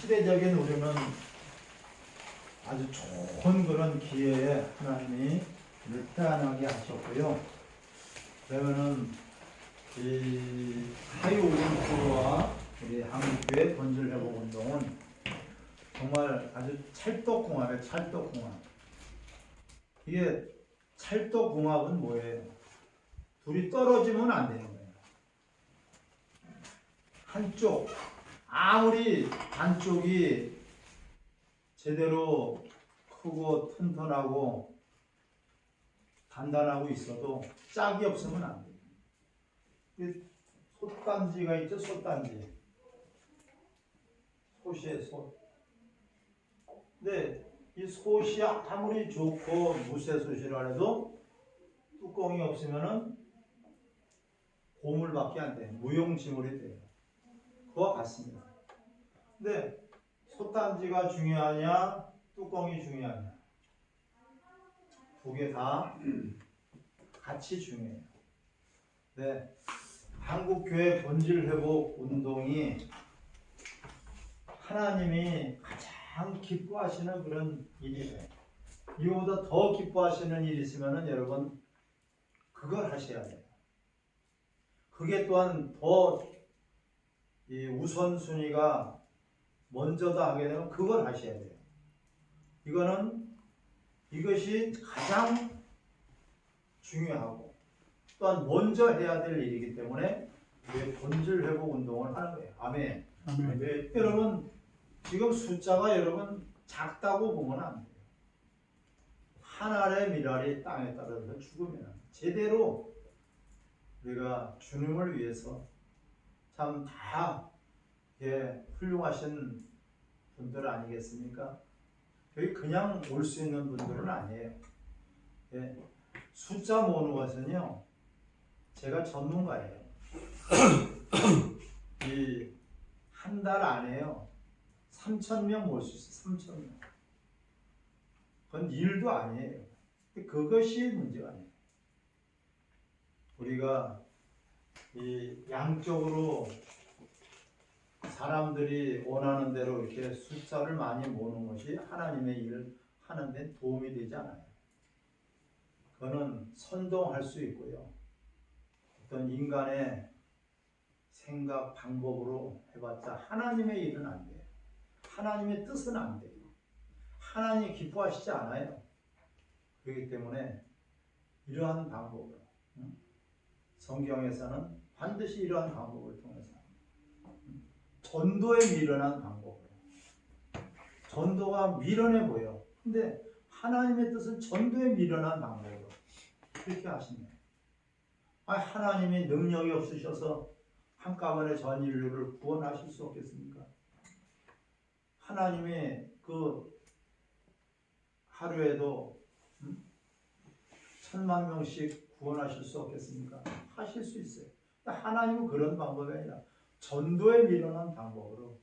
시대적인 우리는 아주 좋은 그런 기회에 하나님이 우리를 태어나게 하셨고요. 그러면은 이 하이올림프와 우리 한국교회 본질회복 운동은 정말 아주 찰떡궁합이에요. 찰떡궁합. 이게 찰떡궁합은 뭐예요? 둘이 떨어지면 안 되는 거예요. 한쪽 아무리 반쪽이 제대로 크고 튼튼하고 단단하고 있어도 짝이 없으면 안 돼요. 솥단지가 있죠, 솥단지. 솥이에요, 솥. 근데 이 솥이 아무리 좋고 무쇠솥이라 해도 뚜껑이 없으면은 고물밖에 안 돼요. 무용지물이 돼요. 그와 같습니다. 근데 솥단지가 중요하냐, 뚜껑이 중요하냐? 두 개 다 같이 중요해요. 네, 한국교회 본질회복 운동이 하나님이 가장 기뻐하시는 그런 일이에요. 이거보다 더 기뻐하시는 일이 있으면 여러분 그걸 하셔야 돼요. 그게 또한 더 이 우선순위가 먼저다 하게 되면 그걸 하셔야 돼요. 이것이 가장 중요하고 또한 먼저 해야 될 일이기 때문에 우리의 본질 회복 운동을 하는 거예요. 아멘. 아멘. 네, 여러분 지금 숫자가 여러분 작다고 보면 안 돼요. 한 알의 밀알이 땅에 떨어져 죽으면 제대로 우리가 주님을 위해서 참 다 훌륭하신 분들 아니겠습니까? 여기 그냥 올 수 있는 분들은 아니에요. 예, 숫자 모으는 것은요, 제가 전문가예요. 이 한 달 안에요, 3,000명 모을 수 있어요. 3,000명. 그건 일도 아니에요. 그것이 문제가 아니에요. 우리가 이 양쪽으로 사람들이 원하는 대로 이렇게 숫자를 많이 모으는 것이 하나님의 일을 하는 데 도움이 되지 않아요. 그거는 선동할 수 있고요. 어떤 인간의 생각 방법으로 해봤자 하나님의 일은 안 돼요. 하나님의 뜻은 안 돼요. 하나님이 기뻐하시지 않아요. 그렇기 때문에 이러한 방법으로 성경에서는 반드시 이러한 방법을 통해서 전도에 미련한 방법으로 전도가 미련해 보여. 근데 하나님의 뜻은 전도에 미련한 방법으로 그렇게 하시네요. 하나님이 능력이 없으셔서 한꺼번에 전 인류를 구원하실 수 없겠습니까? 하나님의 그 하루에도 1,000만 명씩 구원하실 수 없겠습니까? 하실 수 있어요. 하나님은 그런 방법이 아니라 전도에 미련한 방법으로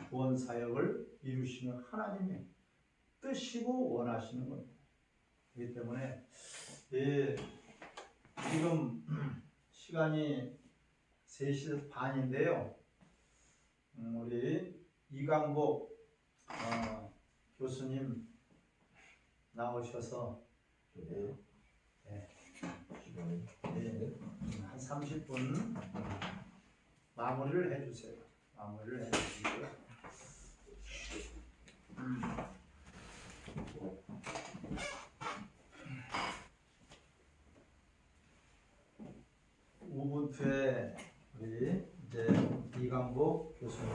구원 사역을 이루시는 하나님의 뜻이고 원하시는 겁니다. 그렇기 때문에 지금 시간이 3시 반인데요. 우리 이강복 교수님 나오셔서 한 30분 마무리를 해주세요. 마무리를 해주시고요. 5분표에 우리 이제 이강복 교수님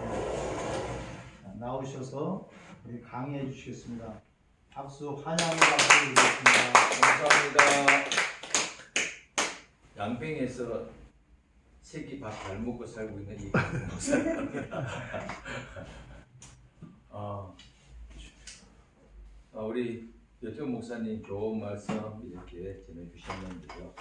나오셔서 우리 강의해 주시겠습니다. 박수, 환영의 박수 드리겠습니다. 감사합니다. 양평에서 새끼 밥 잘 먹고 살고 있는 이강복 목사입니다. 우리 여태 목사님 좋은 말씀 이렇게 전해주셨는데요.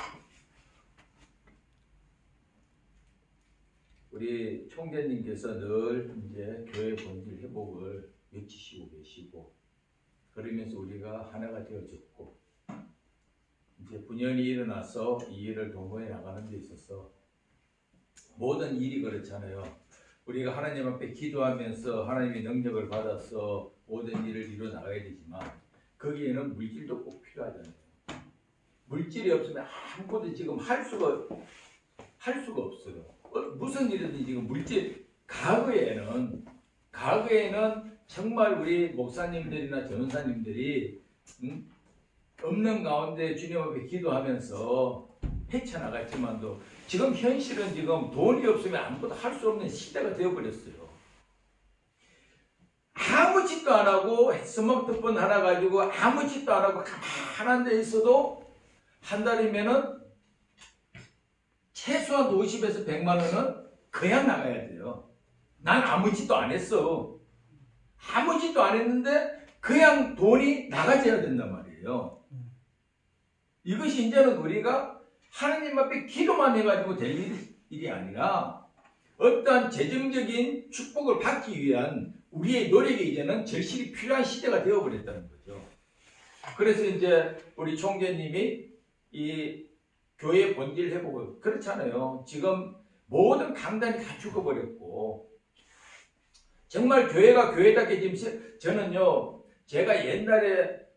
우리 총재님께서 늘 이제 교회 본질 회복을 외치시고 계시고, 그러면서 우리가 하나가 되어졌고, 이제 분연이 일어나서 이 일을 동거해 나가는 데 있어서 모든 일이 그렇잖아요. 우리가 하나님 앞에 기도하면서 하나님의 능력을 받아서 모든 일을 이루어 나가야 되지만 거기에는 물질도 꼭 필요하잖아요. 물질이 없으면 아무것도 지금 할 수가 없어요. 무슨 일이든 지금 물질 과거에는 정말 우리 목사님들이나 전사님들이 없는 가운데 주님 앞에 기도하면서 헤쳐나갔지만도 지금 현실은 지금 돈이 없으면 아무것도 할 수 없는 시대가 되어버렸어요. 아무 짓도 안 하고 스마트폰 하나 가지고 아무 짓도 안 하고 가만한 데 있어도 한 달이면은 최소한 50에서 100만 원은 그냥 나가야 돼요. 난 아무 짓도 안 했어. 아무 짓도 안 했는데 그냥 돈이 나가져야 된단 말이에요. 이것이 이제는 우리가 하나님 앞에 기도만 해가지고 될 일이 아니라 어떠한 재정적인 축복을 받기 위한 우리의 노력이 이제는 절실히 필요한 시대가 되어버렸다는 거죠. 그래서 이제 우리 총재님이 이 교회 본질 회복을 그렇잖아요. 지금 모든 강단이 다 죽어버렸고 정말 교회가 교회답게 지금 저는요 제가 옛날에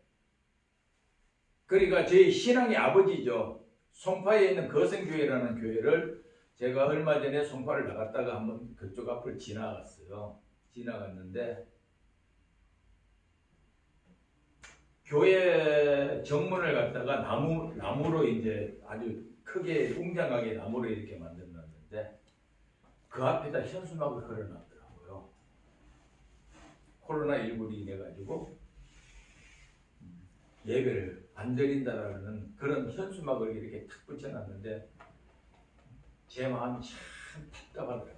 그러니까 제 신앙의 아버지죠. 송파에 있는 거성교회라는 교회를 제가 얼마 전에 송파를 나갔다가 한번 그쪽 앞을 지나갔어요. 지나갔는데 교회 정문을 갖다가 나무로 이제 아주 크게 웅장하게 나무로 이렇게 만들었는데 그 앞에다 현수막을 걸어놨더라고요. 코로나19로 인해 가지고 예배를 안 드린다라는 그런 현수막을 이렇게 탁 붙여놨는데 제 마음이 참 답답하더라고요.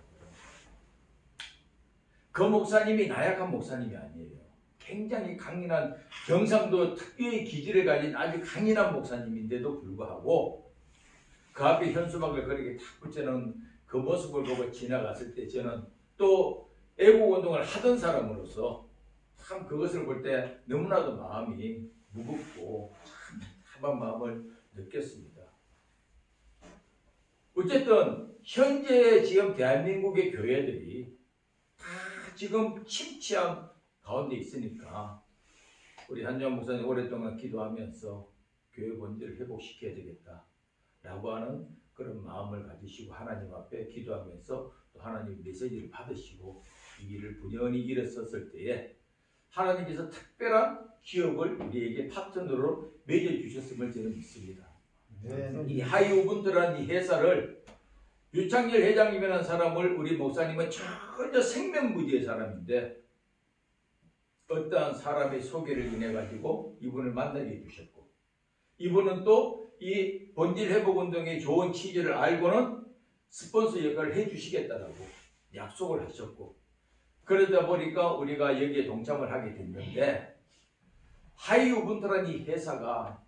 그 목사님이 나약한 목사님이 아니에요. 굉장히 강인한 경상도 특유의 기질을 가진 아주 강인한 목사님인데도 불구하고 그 앞에 현수막을 그렇게 탁 붙여놓은 그 모습을 보고 지나갔을 때 저는 또 애국운동을 하던 사람으로서 참 그것을 볼 때 너무나도 마음이 무겁고 참 답답한 마음을 느꼈습니다. 어쨌든 현재 지금 대한민국의 교회들이 다 지금 침체한 가운데 있으니까 우리 한정 목사님 오랫동안 기도하면서 교회 본질을 회복시켜야 되겠다라고 하는 그런 마음을 가지시고 하나님 앞에 기도하면서 또 하나님 메시지를 받으시고 이 일을 분연히 일었었을 때에 하나님께서 특별한 기업을 우리에게 파트너로 맺어주셨음을 저는 믿습니다. 이 하이오븐트라는 이 회사를 유창열 회장님이라는 사람을 우리 목사님은 전혀 생명부지의 사람인데 어떠한 사람의 소개를 인해 가지고 이분을 만나게 해주셨고 이분은 또 이 본질 회복 운동의 좋은 취지를 알고는 스폰서 역할을 해주시겠다라고 약속을 하셨고 그러다 보니까 우리가 여기에 동참을 하게 됐는데 하이오븐트라는 이 회사가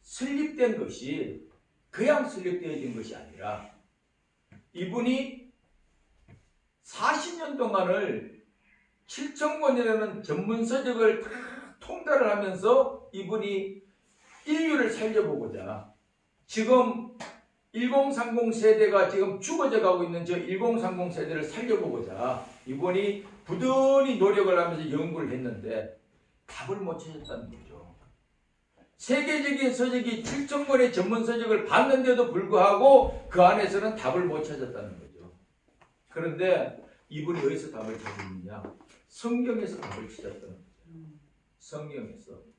설립된 것이 그냥 설립되어진 것이 아니라 이분이 40년 동안을 7,000권이라는 전문 서적을 다 통달을 하면서 이분이 인류를 살려보고자 지금 1030 세대가 지금 죽어져 가고 있는 저 1030 세대를 살려보고자 이분이 부단히 노력을 하면서 연구를 했는데 답을 못 찾았다는 거죠. 세계적인 서적이 7,000권의 전문 서적을 봤는데도 불구하고 그 안에서는 답을 못 찾았다는 거죠. 그런데 이분이 어디서 답을 찾았느냐? 성경에서 답을 찾았다는 거죠. 성경에서.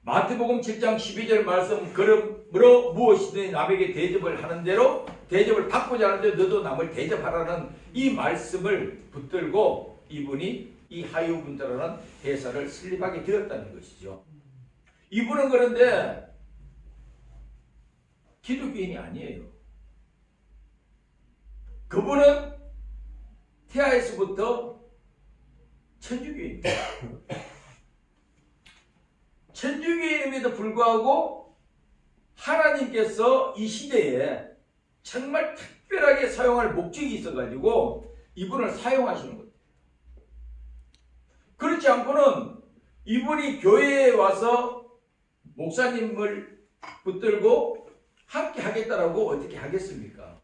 마태복음 7장 12절 말씀 그러므로 무엇이든 남에게 대접을 하는 대로 대접을 받고자 하는데 너도 남을 대접하라는 이 말씀을 붙들고 이분이 이 하이오븐트라는 회사를 설립하게 되었다는 것이죠. 이분은 그런데 기독교인이 아니에요. 그분은 태아에서부터 천주교인입니다. 천주교인임에도 불구하고 하나님께서 이 시대에 정말 특별하게 사용할 목적이 있어가지고 이분을 사용하시는 거예요. 그렇지 않고는 이분이 교회에 와서 목사님을 붙들고 함께 하겠다라고 어떻게 하겠습니까?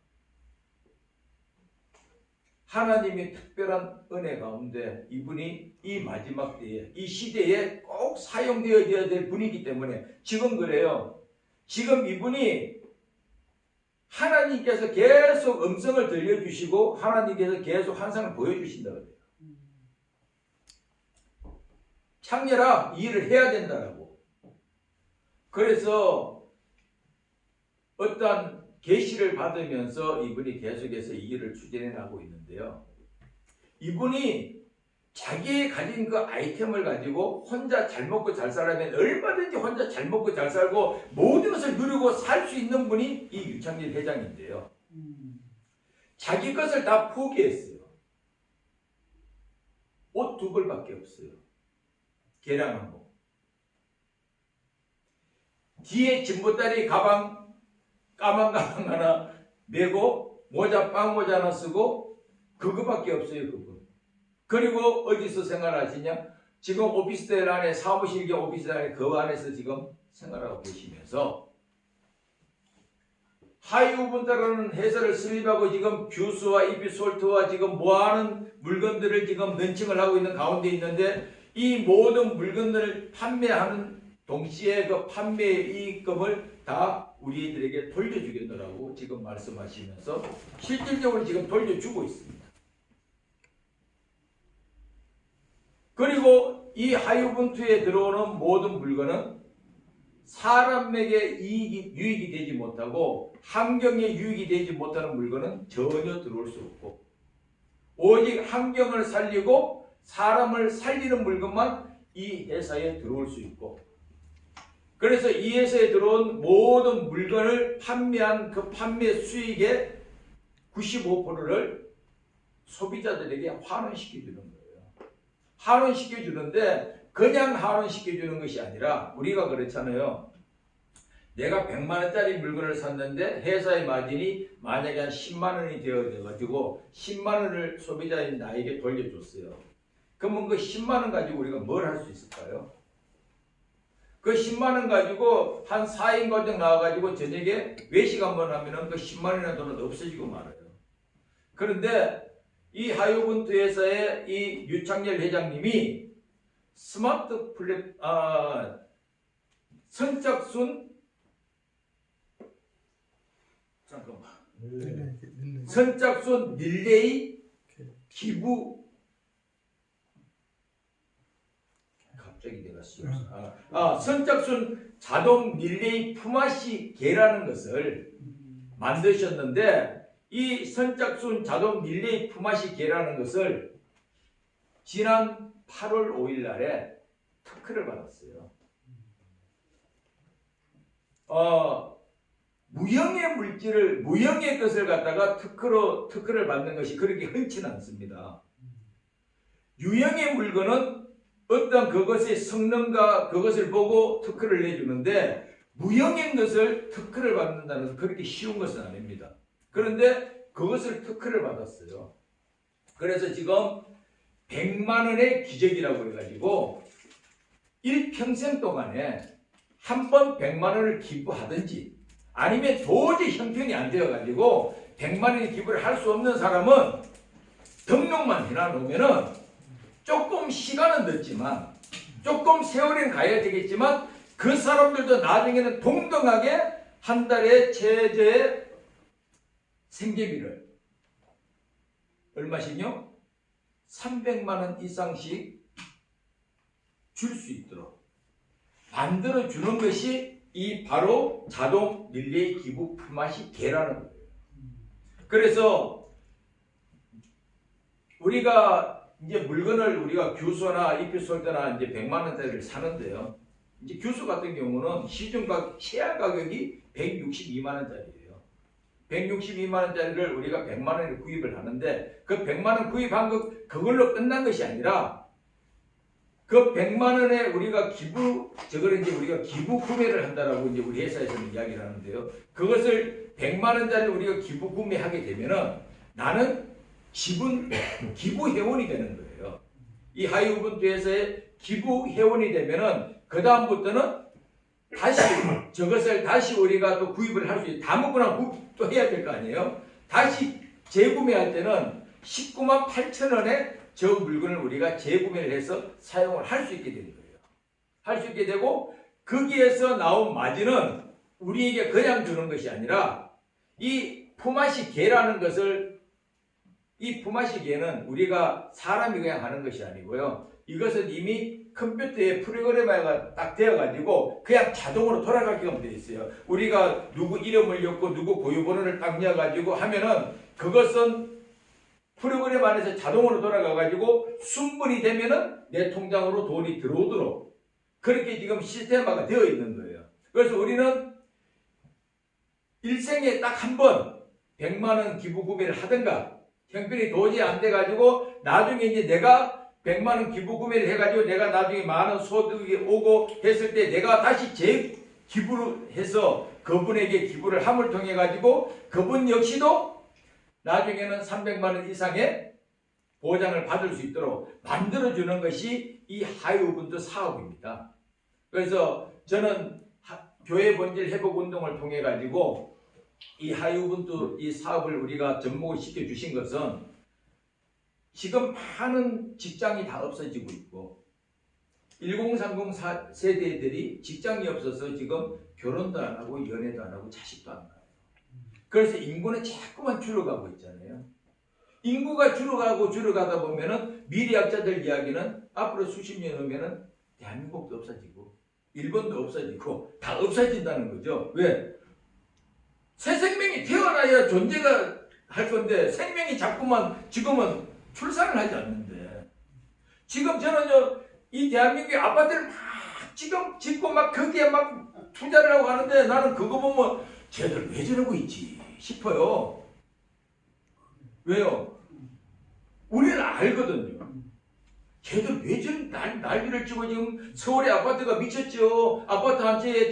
하나님의 특별한 은혜 가운데 이분이 이 마지막 때에 이 시대에 꼭 사용되어야 될 분이기 때문에 지금 그래요. 지금 이분이 하나님께서 계속 음성을 들려주시고 하나님께서 계속 환상을 보여주신다 그래요. 창녀라, 이 일을 해야 된다라고. 그래서 어떤 계시를 받으면서 이분이 계속해서 이 일을 추진해 나가고 있는데요. 이분이 자기 가진 그 아이템을 가지고 혼자 잘 먹고 잘 살려면 얼마든지 혼자 잘 먹고 잘 살고 모든 것을 누리고 살 수 있는 분이 이 유창길 회장인데요. 자기 것을 다 포기했어요. 옷 2벌밖에 없어요. 계량 1복. 뒤에 진보다리 가방 까만 가방 하나 메고 모자 빵모자 하나 쓰고 그거밖에 없어요. 그거. 그리고 어디서 생활하시냐? 지금 오피스텔 안에 사무실 겸 오피스텔 안에 그 안에서 지금 생활하고 계시면서 하이우분다라는 회사를 설립하고 지금 뷰스와 이피솔트와 지금 모아하는 물건들을 지금 런칭을 하고 있는 가운데 있는데 이 모든 물건들을 판매하는 동시에 그 판매의 이익금을 다 우리들에게 돌려주겠노라고 지금 말씀하시면서 실질적으로 지금 돌려주고 있습니다. 그리고 이 하이우분투에 들어오는 모든 물건은 사람에게 유익이 되지 못하고 환경에 유익이 되지 못하는 물건은 전혀 들어올 수 없고 오직 환경을 살리고 사람을 살리는 물건만 이 회사에 들어올 수 있고 그래서 이 회사에 들어온 모든 물건을 판매한 그 판매 수익의 95%를 소비자들에게 환원시켜주는 거예요. 환원시켜주는데 그냥 환원시켜주는 것이 아니라 우리가 그렇잖아요. 내가 100만 원짜리 물건을 샀는데 회사의 마진이 만약에 한 10만 원이 되어가지고 10만 원을 소비자인 나에게 돌려줬어요. 그러면 그 10만 원 가지고 우리가 뭘 할 수 있을까요? 그 10만 원 가지고 한 4인 가정 나와가지고 저녁에 외식 한번 하면은 그 10만 원이라는 돈은 없어지고 말아요. 그런데 이 하이우분투 회사의 이 유창열 회장님이 스마트 선착순 선착순 릴레이 기부 갑자기 내가 선착순 자동 릴레이 품앗이 개라는 것을 만드셨는데 이 선착순 자동 릴레이 품앗이 개라는 것을 지난 8월 5일 날에 특허를 받았어요. 무형의 것을 갖다가 특허를 받는 것이 그렇게 흔치는 않습니다. 유형의 물건은 어떤 그것의 성능과 그것을 보고 특허를 내주는데 무형의 것을 특허를 받는다는 것은 그렇게 쉬운 것은 아닙니다. 그런데 그것을 특허를 받았어요. 그래서 지금 100만 원의 기적이라고 해가지고 일평생 동안에 한 번 100만 원을 기부하든지 아니면 도저히 형편이 안 되어가지고 100만 원의 기부를 할 수 없는 사람은 등록만 해놔놓으면은 조금 시간은 늦지만 조금 세월은 가야 되겠지만 그 사람들도 나중에는 동등하게 한 달에 최저의 생계비를 얼마씩요? 300만 원 이상씩 줄 수 있도록 만들어 주는 것이 이 바로 자동 릴레이 기부 품앗이 개라는 거예요. 그래서 우리가 이제 물건을 우리가 규소나 이피솔드나 이제 100만 원짜리를 사는데요. 이제 규소 같은 경우는 시중가 최하 가격이 162만 원짜리예요. 162만 원짜리를 우리가 100만 원에 구입을 하는데 그 100만 원 구입한 그걸로 끝난 것이 아니라 그 100만 원에 우리가 저걸 이제 우리가 기부 구매를 한다라고 이제 우리 회사에서는 이야기를 하는데요. 그것을 100만 원짜리 우리가 기부 구매하게 되면은 나는 기부 회원이 되는 거예요. 이 하이우분투 회사의 기부 회원이 되면은 그 다음부터는 다시 저것을 다시 우리가 또 구입을 할 수 있어요. 다 먹고 나면 또 해야 될 거 아니에요. 다시 재구매할 때는 19만 8천 원에 저 물건을 우리가 재구매를 해서 사용을 할 수 있게 되는 거예요. 할 수 있게 되고 거기에서 나온 마진은 우리에게 그냥 주는 것이 아니라 이 품앗이 개라는 것을 이 품앗이 개는 우리가 사람이 그냥 하는 것이 아니고요. 이것은 이미 컴퓨터에 프로그램화가 딱 되어가지고 그냥 자동으로 돌아가게끔 되어 있어요. 우리가 누구 이름을 넣고 누구 고유번호를 딱 넣어가지고 하면은 그것은 프로그램 안에서 자동으로 돌아가가지고 순번이 되면은 내 통장으로 돈이 들어오도록 그렇게 지금 시스템화가 되어 있는 거예요. 그래서 우리는 일생에 딱 한 번 100만 원 기부 구매를 하든가 형편이 도저히 안 돼가지고 나중에 이제 내가 100만 원 기부 구매를 해가지고 내가 나중에 많은 소득이 오고 했을 때 내가 다시 재기부를 해서 그분에게 기부를 함을 통해 가지고 그분 역시도 나중에는 300만 원 이상의 보장을 받을 수 있도록 만들어주는 것이 이 하이우분투 사업입니다. 그래서 저는 교회 본질 회복 운동을 통해 가지고 이 하이우분투 이 사업을 우리가 접목을 시켜주신 것은 지금 많은 직장이 다 없어지고 있고 1030 세대들이 직장이 없어서 지금 결혼도 안 하고 연애도 안 하고 자식도 안 낳아요. 그래서 인구는 자꾸만 줄어가고 있잖아요. 인구가 줄어가다 보면은 미래학자들 이야기는 앞으로 수십 년 후면은 대한민국도 없어지고 일본도 없어지고 다 없어진다는 거죠. 왜? 새 생명이 태어나야 존재가 할 건데 생명이 자꾸만 지금은 출산을 하지 않는데 지금 저는 이 대한민국의 아파트를 막 지금 짓고 막 거기에 막 투자를 하고 하는데 나는 그거 보면 쟤들 왜 저러고 있지 싶어요. 왜요? 우리는 알거든요. 쟤들 왜 저런 난리를 치고 지금 서울의 아파트가 미쳤죠. 아파트 한 채에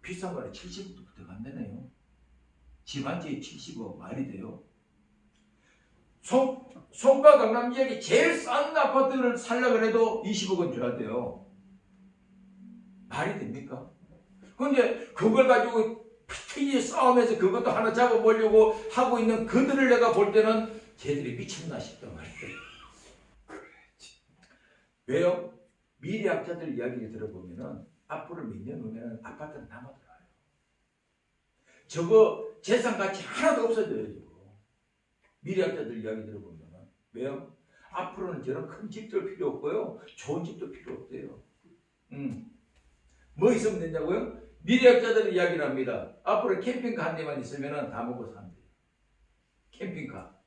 비싼 거는 70억부터 간다네요. 집 한 채에 70억 말이 돼요. 송파 강남 지역이 제일 싼 아파트를 살려고 해도 20억은 줘야 돼요. 말이 됩니까? 그런데 그걸 가지고 피튀이 싸우면서 그것도 하나 잡아보려고 하고 있는 그들을 내가 볼 때는 쟤들이 미쳤나 싶단 말이에요. 왜요? 미래학자들 이야기를 들어보면은 앞으로 몇 년 후면 아파트는 남아돌아요. 저거 재산 가치 하나도 없어져요. 저거. 미래학자들 이야기 들어보면은. 왜요? 앞으로는 저런 큰 집도 필요 없고요. 좋은 집도 필요 없대요. 뭐 있으면 되냐고요? 미래학자들은 이야기를 합니다. 앞으로 캠핑카 한 대만 있으면 다 먹고 산대요. 캠핑카.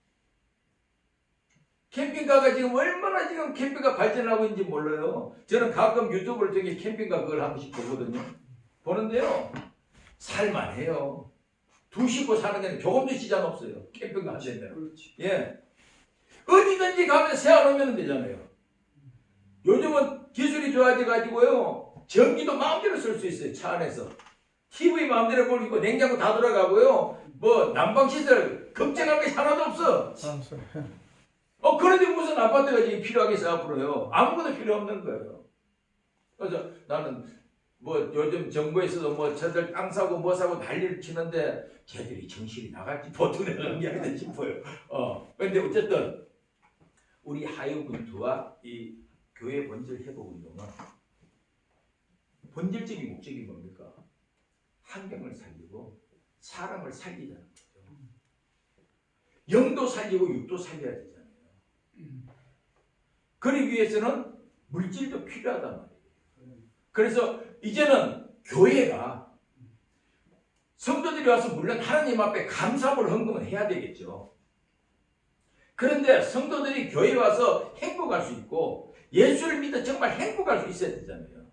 캠핑카가 지금 얼마나 지금 캠핑카 발전하고 있는지 몰라요. 저는 가끔 유튜브를 통해 캠핑카 그걸 한 번씩 보거든요. 보는데요. 살만해요. 두 식구 사는 데는 조금도 지장 없어요. 캠핑카 한 대는. 예. 어디든지 가면 세워놓으면 되잖아요. 요즘은 기술이 좋아져가지고요. 전기도 마음대로 쓸 수 있어요. 차 안에서. TV 마음대로 보이고 냉장고 다 돌아가고요. 뭐 난방시설 걱정할 게 하나도 없어. 그런데 무슨 아파트가 지금 필요하겠어 앞으로요. 아무것도 필요 없는 거예요. 그래서 나는 뭐 요즘 정부에서도 뭐 저들 땅 사고 뭐 사고 난리를 치는데 쟤들이 정신이 나갈지 보통 내가 이야기다 싶어요. 그런데 어쨌든 우리 하이우분투와 이 교회 본질 회복 운동은 본질적인 목적이 뭡니까? 환경을 살리고 사람을 살리자는 거죠. 영도 살리고 육도 살려야 되잖아요. 그러기 위해서는 물질도 필요하단 말이에요. 그래서 이제는 교회가 성도들이 와서 물론 하나님 앞에 감사함을 헌금을 해야 되겠죠. 그런데 성도들이 교회에 와서 행복할 수 있고 예수를 믿어 정말 행복할 수 있어야 되잖아요.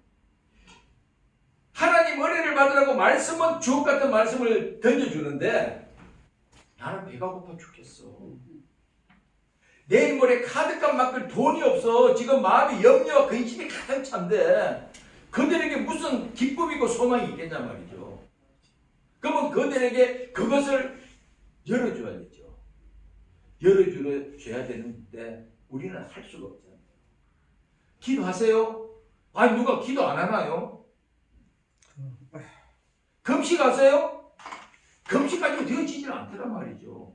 하나님 은혜를 받으라고 말씀은 주옥 같은 말씀을 던져주는데 나는 배가 고파 죽겠어. 내일 모레 카드값 맡길 돈이 없어. 지금 마음이 염려와 근심이 가득 찬데 그들에게 무슨 기쁨이고 소망이 있겠냐 말이죠. 그러면 그들에게 그것을 열어줘야겠죠. 열어줘야 되는데 우리는 할 수가 없잖아요. 기도하세요? 아니 누가 기도 안 하나요? 금식하세요? 금식 가지고 되어지지는 않더란 말이죠.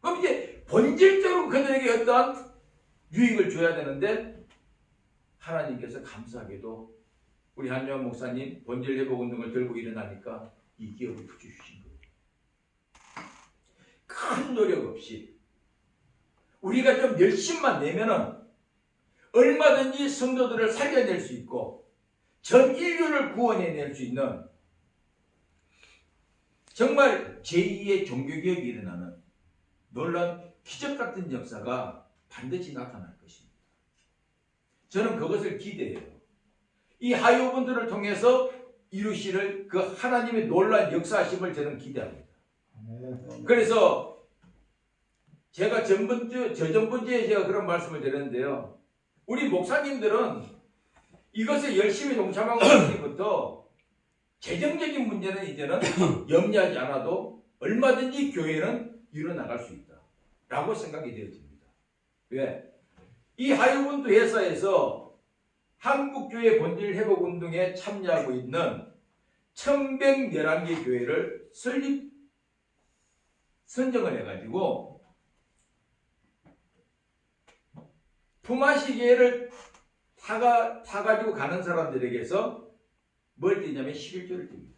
그럼 이제 본질적으로 그들에게 어떠한 유익을 줘야 되는데 하나님께서 감사하게도 우리 한유한 목사님 본질 회복 운동을 들고 일어나니까 이 기업을 붙여주신 거예요. 큰 노력 없이 우리가 좀 열심만 내면은 얼마든지 성도들을 살려낼 수 있고 전 인류를 구원해낼 수 있는 정말 제2의 종교개혁이 일어나는 놀라운 기적 같은 역사가 반드시 나타날 것입니다. 저는 그것을 기대해요. 이 하요분들을 통해서 이루시는 그 하나님의 놀라운 역사하심을 저는 기대합니다. 그래서 제가 저전번주에 제가 그런 말씀을 드렸는데요. 우리 목사님들은 이것에 열심히 동참하고 있기부터 재정적인 문제는 이제는 염려하지 않아도 얼마든지 교회는 이뤄나갈 수 있다 라고 생각이 되어집니다. 왜? 이 하요분도 회사에서 한국교회 본질 회복 운동에 참여하고 있는 1111개 교회를 선정을 해가지고 품앗이계를 타가지고 가는 사람들에게서 뭘 띄냐면 11조를 띱니다.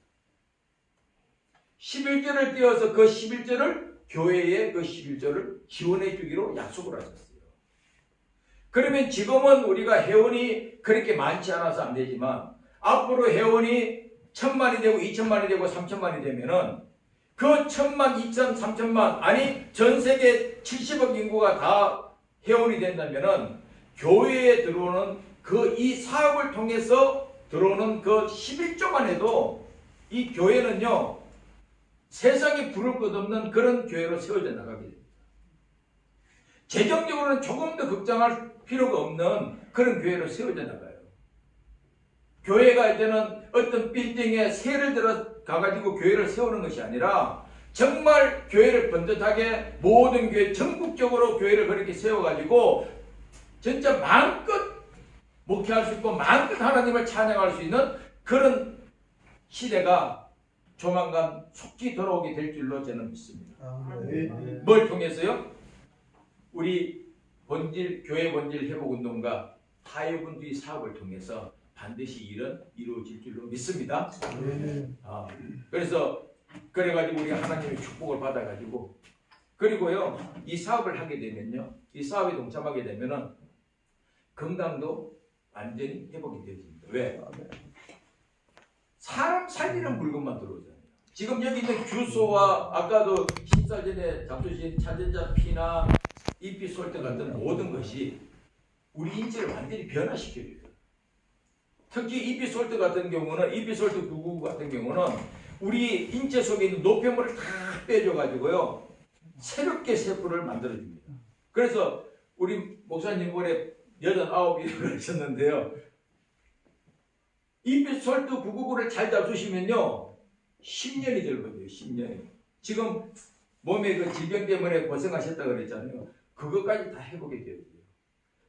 11조를 띄어서 그 11조를 교회에 그 11조를 지원해 주기로 약속을 하셨어요. 그러면 지금은 우리가 회원이 그렇게 많지 않아서 안 되지만 앞으로 회원이 1000만이 되고 2000만이 되고 3000만이 되면은 그 1000만, 2000, 3000만 아니 전 세계 70억 인구가 다 회원이 된다면은 교회에 들어오는 그 이 사업을 통해서 들어오는 그 11조만 해도 이 교회는요 세상에 부를 것 없는 그런 교회로 세워져 나가게 됩니다. 재정적으로는 조금 더 걱정할 필요가 없는 그런 교회로 세워져 나가요. 교회가 이제는 어떤 빌딩에 세를 들어 가가지고 교회를 세우는 것이 아니라 정말 교회를 번듯하게 모든 교회 전국적으로 교회를 그렇게 세워가지고 진짜 마음껏 목회할 수 있고 마음껏 하나님을 찬양할 수 있는 그런 시대가 조만간 속히 돌아오게 될 줄로 저는 믿습니다. 뭘 통해서요? 우리 교회 본질 회복 운동과 하요분들의 사업을 통해서 반드시 이루어질 줄로 믿습니다. 그래서 그래가지고 우리가 하나님의 축복을 받아가지고 그리고요 이 사업을 하게 되면요 이 사업에 동참하게 되면은 건강도 완전히 회복이 되어집니다. 왜? 사람 살리는 물건만 들어오잖아요. 지금 여기 있는 규소와 아까도 심사 전에 잡수신 차전자 피나 이피솔트 같은 모든 것이 우리 인체를 완전히 변화시켜줘요. 특히 이피솔트 같은 경우는 이피솔트 999 같은 경우는 우리 인체 속에 있는 노폐물을 다 빼줘가지고요 새롭게 세포를 만들어줍니다. 그래서 우리 목사님 올해 89일을 하셨는데요. 이피솔트 999를 잘 잡수시면요 10년이 되거든요. 10년이. 지금 몸에 그 질병 때문에 고생하셨다고 그랬잖아요. 그것까지 다 회복이 되어요.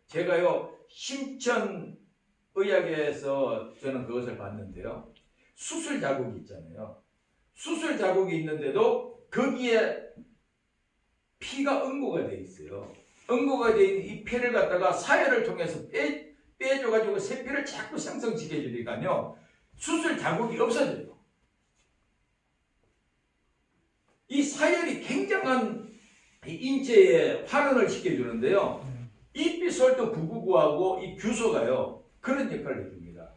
제가요 심천의학에서 저는 그것을 봤는데요. 수술 자국이 있잖아요. 수술 자국이 있는데도 거기에 피가 응고가 되어 있어요. 응고가 되어 있는 이 피를 갖다가 사혈을 통해서 빼줘가지고 새 피를 자꾸 생성시켜 주니까요. 수술 자국이 없어져요. 이 사혈이 굉장한 인체에 활원을 시켜주는데요. 이피솔트 999하고 이 규소가요. 그런 역할을 해줍니다.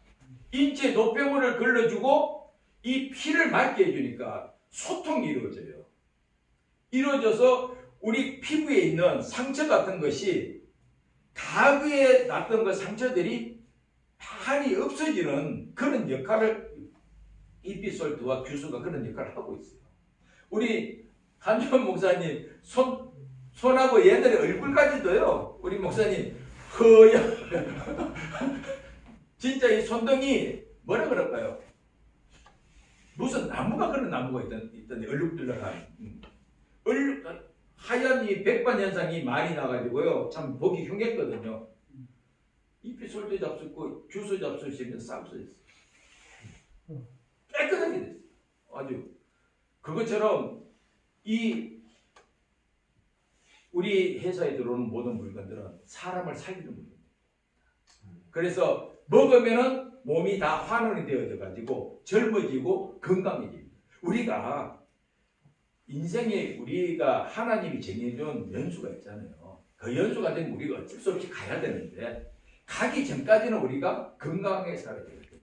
인체 노폐물을 걸러주고 이 피를 맑게 해주니까 소통이 이루어져요. 이루어져서 우리 피부에 있는 상처 같은 것이 과거에 났던 그 상처들이 많이 없어지는 그런 역할을 이피솔트와 규소가 그런 역할을 하고 있어요. 우리 한주원 목사님 손하고 옛날에 얼굴까지도요. 우리 목사님 허야 진짜 이 손등이 뭐라 그럴까요? 무슨 나무가 그런 나무가 있던데 얼룩들러간 하얀 이 백반 현상이 많이 나가지고요. 참 보기 흉했거든요. 이피솔트 잡수고 규소 잡수시면 싹 없어졌어요. 깨끗하게 됐어요. 아주 그것처럼 이 우리 회사에 들어오는 모든 물건들은 사람을 살리는 물건입니다. 그래서 먹으면은 몸이 다 환원이 되어져 가지고 젊어지고 건강해집니다. 우리가 인생에 우리가 하나님이 정해준 연수가 있잖아요. 그 연수가 되면 우리가 어쩔 수 없이 가야 되는데 가기 전까지는 우리가 건강하게 살아야 되거든요.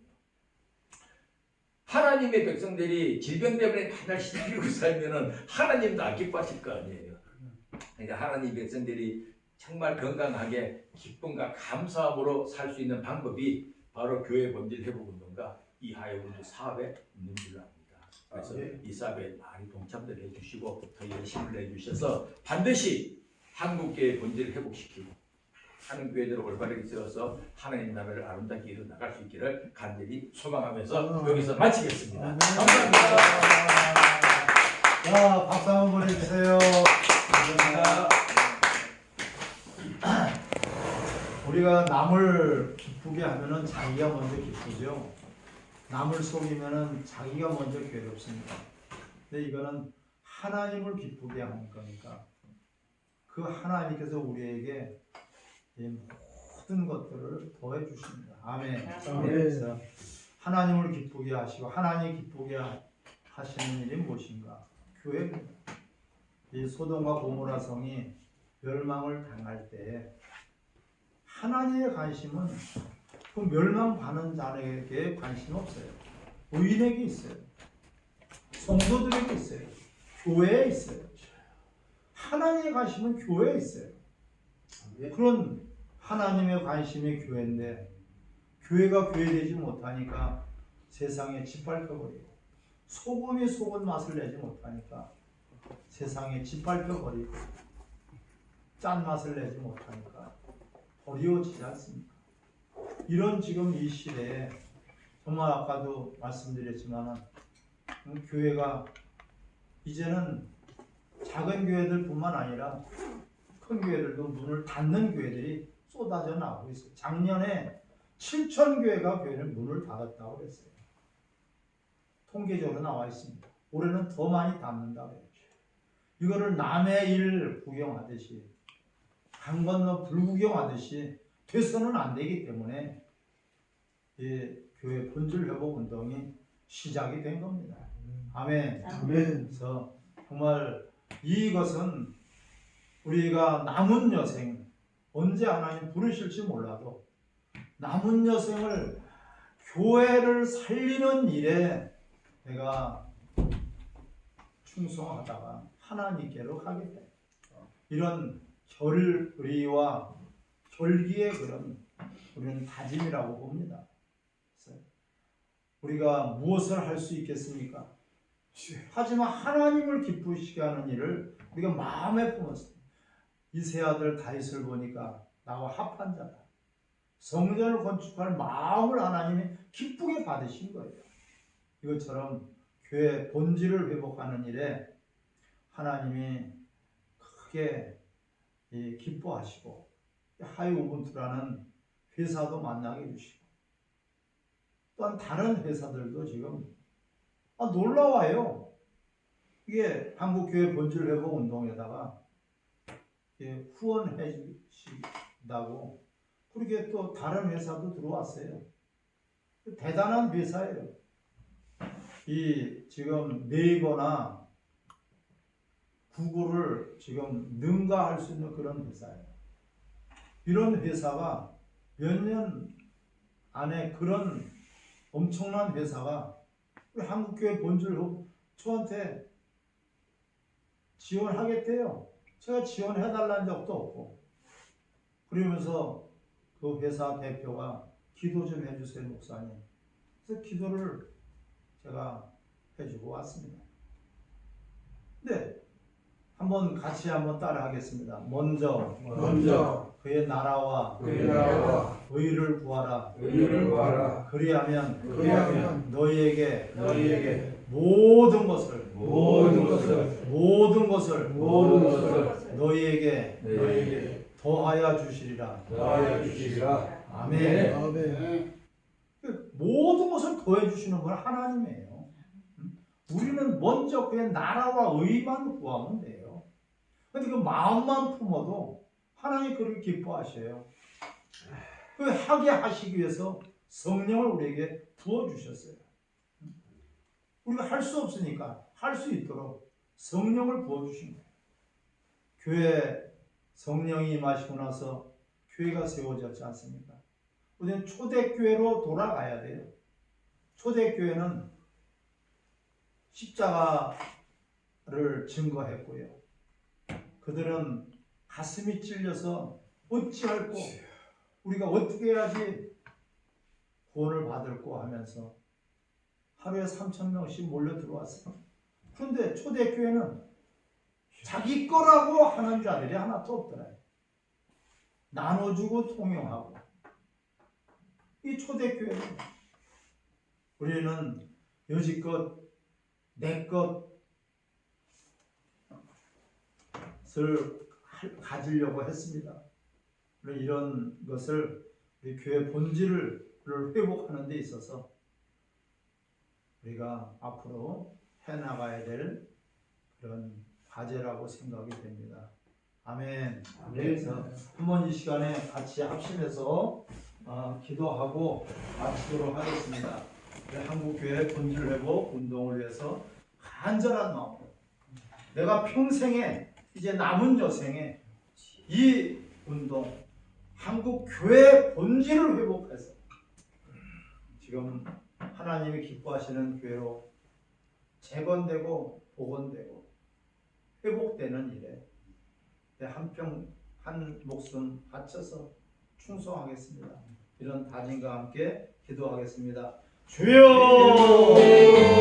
하나님의 백성들이 질병 때문에 맨날 시달리고 살면은 하나님도 안 기뻐하실 거 아니에요. 그러니까 하나님 백성들이 정말 건강하게 기쁨과 감사함으로 살 수 있는 방법이 바로 교회 본질 회복 운동과 이 하여운동 사업에 있는 줄로 압니다. 그래서 이 사업에 많이 동참들 해주시고 더 열심히 해주셔서 반드시 한국교회 본질을 회복시키고 하는 교회들을 올바르게 세워서 하나님 나라를 아름답게 이루어 나갈 수 있기를 간절히 소망하면서 여기서 마치겠습니다. 감사합니다. 자, 박수 한번 보내주세요. 감사합니다. 우리가 남을 기쁘게 하면은 자기가 먼저 기쁘죠. 남을 속이면은 자기가 먼저 괴롭습니다. 근데 이거는 하나님을 기쁘게 하는 거니까 그 하나님께서 우리에게 모든 것들을 더해 주십니다. 아멘. 그래서 하나님을 기쁘게 하시고 하나님 기쁘게 하시는 일이 무엇인가? 교회입니다. 이 소돔과 고모라 성이 멸망을 당할 때 하나님의 관심은 그 멸망받는 자에게 관심 없어요. 의인에게 있어요. 성도들에게 있어요. 교회에 있어요. 하나님의 관심은 교회에 있어요. 그런 하나님의 관심이 교회인데 교회가 교회되지 못하니까 세상에 짓밟혀버리고 소금이 소금 맛을 내지 못하니까 세상에 짓밟혀버리고 짠맛을 내지 못하니까 버려지지 않습니까? 이런 지금 이 시대에 정말 아까도 말씀드렸지만 교회가 이제는 작은 교회들뿐만 아니라 큰 교회들도 문을 닫는 교회들이 쏟아져 나오고 있어요. 작년에 7,000교회가 교회를 문을 닫았다고 그랬어요. 통계적으로 나와 있습니다. 올해는 더 많이 닫는다고 그랬죠. 이거를 남의 일 구경하듯이 강 건너 불구경하듯이 돼서는 안 되기 때문에 이 교회 본질 회복 운동이 시작이 된 겁니다. 아멘. 그래서 정말 이것은 우리가 남은 여생 언제 하나님 부르실지 몰라도 남은 여생을 교회를 살리는 일에 내가 충성하다가 하나님께로 가겠다. 이런 결의와 결기의 그런 우리는 다짐이라고 봅니다. 그래서 우리가 무엇을 할 수 있겠습니까? 하지만 하나님을 기쁘시게 하는 일을 우리가 마음에 품었습니다. 이 세 아들 다윗을 보니까 나와 합한 자다. 성전을 건축할 마음을 하나님이 기쁘게 받으신 거예요. 이것처럼 교회 본질을 회복하는 일에 하나님이 크게 기뻐하시고 하이오븐트라는 회사도 만나게 해주시고 또한 다른 회사들도 지금 놀라워요. 이게 한국교회 본질 회복 운동에다가 후원해 주신다고 그렇게 또 다른 회사도 들어왔어요. 대단한 회사예요. 이 지금 네이버나 구글을 지금 능가할 수 있는 그런 회사예요. 이런 회사가 몇 년 안에 그런 엄청난 회사가 우리 한국교회 본질 저한테 지원하겠대요. 제가 지원해달라는 적도 없고 그러면서 그 회사 대표가 기도 좀 해주세요 목사님. 그래서 기도를 제가 해주고 왔습니다. 근데 같이 한번 따라 하겠습니다. 먼저 그의 나라와 의를 구하라. 그리하면 너희에게 모든 것을 너희에게 더하여 주시리라. 아멘. 모든 것을 더해 주시는 건 하나님이에요. 우리는 먼저 그의 나라와 의만 구하면 돼요. 근데 그 마음만 품어도 하나님 그를 기뻐하셔요. 그 하게 하시기 위해서 성령을 우리에게 부어주셨어요. 우리가 할 수 없으니까 할 수 있도록 성령을 부어주신 거예요. 교회 성령이 임하시고 나서 교회가 세워졌지 않습니까? 우리는 초대교회로 돌아가야 돼요. 초대교회는 십자가를 증거했고요. 그들은 가슴이 찔려서 어찌할꼬 우리가 어떻게 해야지 구원을 받을꼬 하면서 하루에 3,000명씩 몰려 들어왔어요. 그런데 초대교회는 자기 거라고 하는 자들이 하나도 없더라요. 나눠주고 통용하고. 이 초대교회는 우리는 여지껏 내 것을 가지려고 했습니다. 이런 것을 우리 교회 본질을 회복하는 데 있어서 우리가 앞으로 해나가야 될 그런 과제라고 생각이 됩니다. 아멘. 그래서 한번 이 시간에 같이 합심해서 기도하고 마치도록 하겠습니다. 한국교회 본질 회복 운동을 위해서 간절한 마음으로 내가 평생에 이제 남은 여생에 이 운동 한국교회 본질을 회복해서 지금 하나님이 기뻐하시는 교회로 재건되고 복원되고 회복되는 일에 한 목숨 바쳐서 충성하겠습니다. 이런 다짐과 함께 기도하겠습니다. 주여!